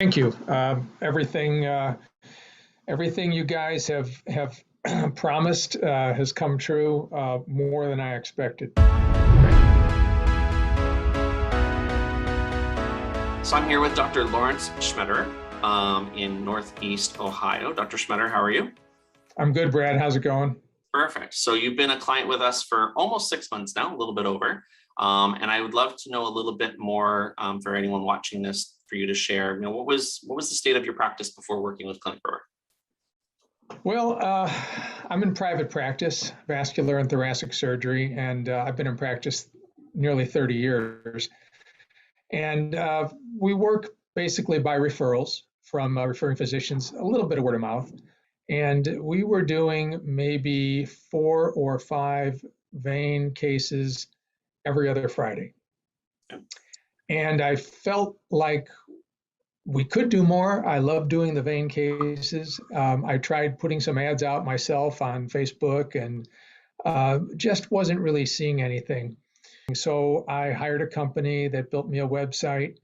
Thank you. Everything you guys have promised has come true more than I expected. So I'm here with Dr. Lawrence Schmetterer in Northeast Ohio. Dr. Schmetterer, how are you? I'm good, Brad. How's it going? Perfect. So you've been a client with us for almost 6 months now, a little bit over. And I would love to know a little bit more for anyone watching this, for you to share. What was the state of your practice before working with ClinicGrower? Well, I'm in private practice, vascular and thoracic surgery, and I've been in practice nearly 30 years. And we work basically by referrals from referring physicians, a little bit of word of mouth. And we were doing maybe 4 or 5 vein cases every other Friday. And I felt like we could do more. I love doing the vein cases. I tried putting some ads out myself on Facebook and just wasn't really seeing anything. So I hired a company that built me a website,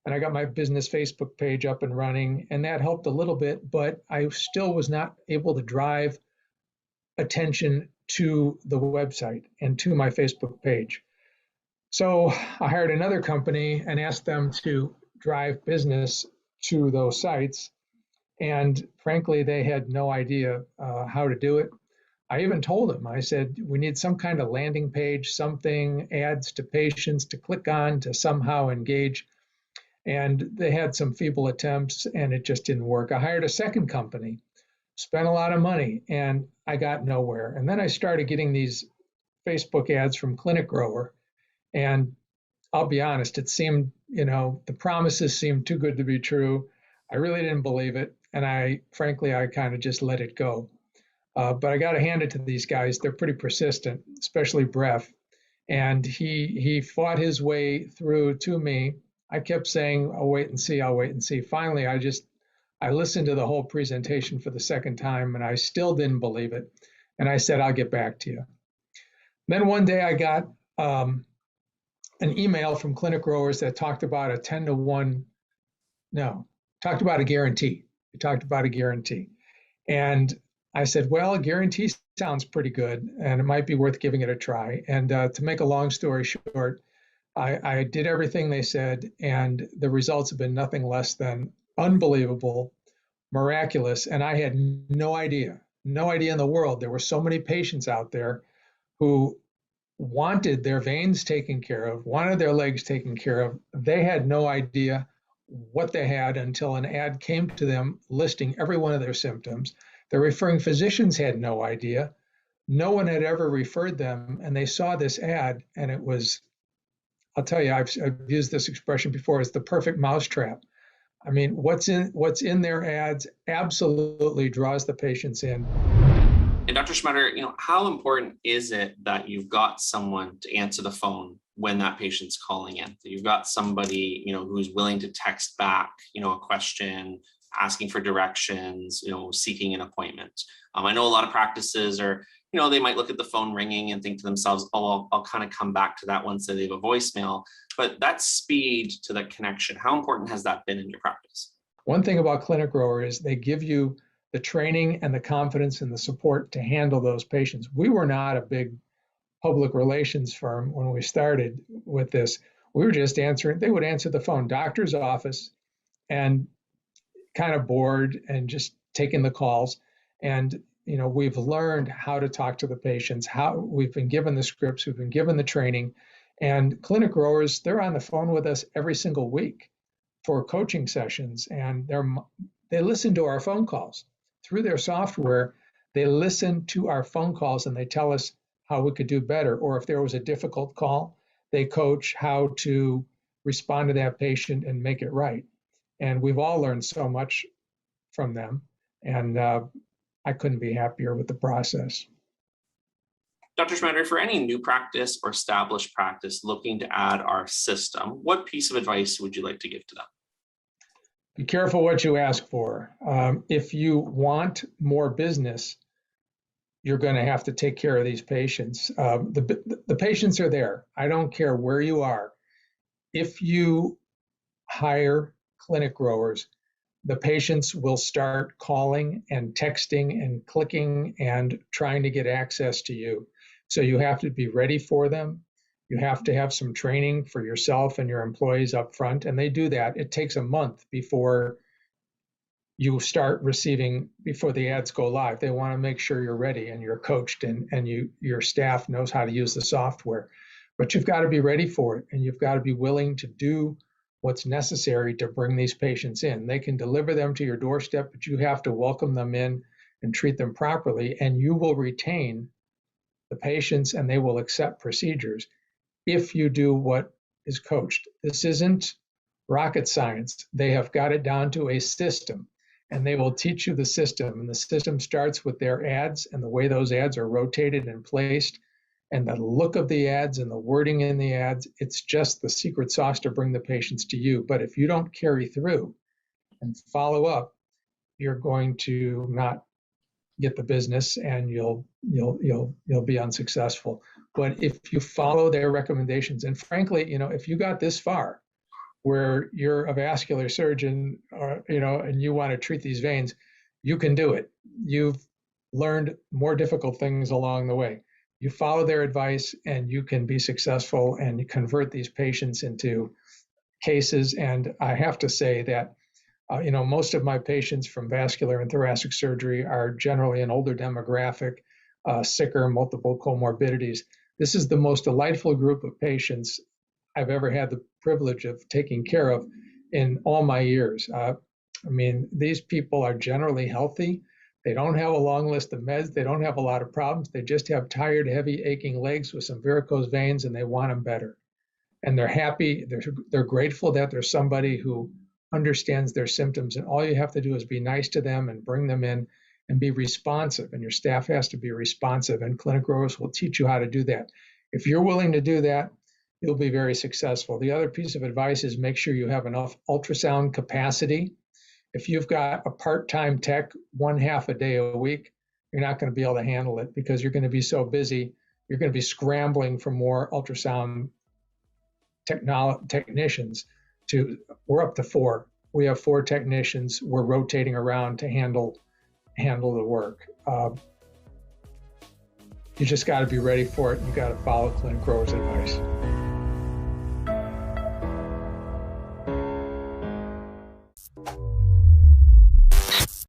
and I got my business Facebook page up and running, and that helped a little bit, but I still was not able to drive attention to the website and to my Facebook page. So I hired another company and asked them to drive business to those sites. And frankly, they had no idea how to do it. I even told them, I said, we need some kind of landing page, something, ads to patients to click on to somehow engage. And they had some feeble attempts and it just didn't work. I hired a second company, spent a lot of money, and I got nowhere. And then I started getting these Facebook ads from ClinicGrower. And I'll be honest, it seemed, the promises seemed too good to be true. I really didn't believe it. And frankly, I kind of just let it go. But I got to hand it to these guys. They're pretty persistent, especially Breff. And he fought his way through to me. I kept saying, I'll wait and see, I'll wait and see. Finally, I listened to the whole presentation for the second time, and I still didn't believe it. And I said, I'll get back to you. Then one day I got an email from ClinicGrowers that talked about a 10-to-1, talked about a guarantee. It talked about a guarantee. And I said, well, a guarantee sounds pretty good, and it might be worth giving it a try. And to make a long story short, I did everything they said, and the results have been nothing less than unbelievable, miraculous. And I had no idea in the world. There were so many patients out there who wanted their veins taken care of, wanted their legs taken care of. They had no idea what they had until an ad came to them listing every one of their symptoms. The referring physicians had no idea. No one had ever referred them, and they saw this ad, and it was, I'll tell you, I've used this expression before, it's the perfect mousetrap. I mean, what's in their ads absolutely draws the patients in. And Dr. Schmetterer, how important is it that you've got someone to answer the phone when that patient's calling in? That you've got somebody, who's willing to text back, a question, asking for directions, seeking an appointment. I know a lot of practices are, they might look at the phone ringing and think to themselves, oh, I'll kind of come back to that once they leave a voicemail. But that speed to that connection, how important has that been in your practice? One thing about ClinicGrower is they give you the training and the confidence and the support to handle those patients. We were not a big public relations firm when we started with this. We were just answering, they would answer the phone, doctor's office, and kind of bored and just taking the calls. And, we've learned how to talk to the patients, how we've been given the scripts, we've been given the training. And ClinicGrowers, they're on the phone with us every single week for coaching sessions. And they listen to our phone calls. Through their software, they listen to our phone calls and they tell us how we could do better. Or if there was a difficult call, they coach how to respond to that patient and make it right. And we've all learned so much from them. And I couldn't be happier with the process. Dr. Schmetterer, for any new practice or established practice looking to add our system, what piece of advice would you like to give to them? Be careful what you ask for. If you want more business, you're going to have to take care of these patients. The patients are there. I don't care where you are. If you hire clinic growers, the patients will start calling and texting and clicking and trying to get access to you. So you have to be ready for them. You have to have some training for yourself and your employees up front, and they do that. It takes a month before you start receiving, before the ads go live. They want to make sure you're ready and you're coached and your staff knows how to use the software. But you've got to be ready for it, and you've got to be willing to do what's necessary to bring these patients in. They can deliver them to your doorstep, but you have to welcome them in and treat them properly, and you will retain the patients and they will accept procedures if you do what is coached. This isn't rocket science. They have got it down to a system, and they will teach you the system. And the system starts with their ads and the way those ads are rotated and placed, and the look of the ads and the wording in the ads. It's just the secret sauce to bring the patients to you. But if you don't carry through and follow up, you're going to not get the business, and you'll be unsuccessful. But if you follow their recommendations, and frankly, if you got this far where you're a vascular surgeon, or and you want to treat these veins, you can do it. You've learned more difficult things along the way. You follow their advice and you can be successful and convert these patients into cases. And I have to say that most of my patients from vascular and thoracic surgery are generally an older demographic, sicker, multiple comorbidities. This is the most delightful group of patients I've ever had the privilege of taking care of in all my years. These people are generally healthy. They don't have a long list of meds. They don't have a lot of problems. They just have tired, heavy, aching legs with some varicose veins, and they want them better. And they're happy. They're grateful that there's somebody who understands their symptoms, and all you have to do is be nice to them and bring them in and be responsive, and your staff has to be responsive, and ClinicGrowers will teach you how to do that. If you're willing to do that, you'll be very successful. The other piece of advice is make sure you have enough ultrasound capacity. If you've got a part-time tech 1/2 a day a week, you're not going to be able to handle it because you're going to be so busy. You're going to be scrambling for more ultrasound technicians. We're up to 4. We have 4 technicians. We're rotating around to handle the work. You just got to be ready for it. You got to follow ClinicGrower's advice.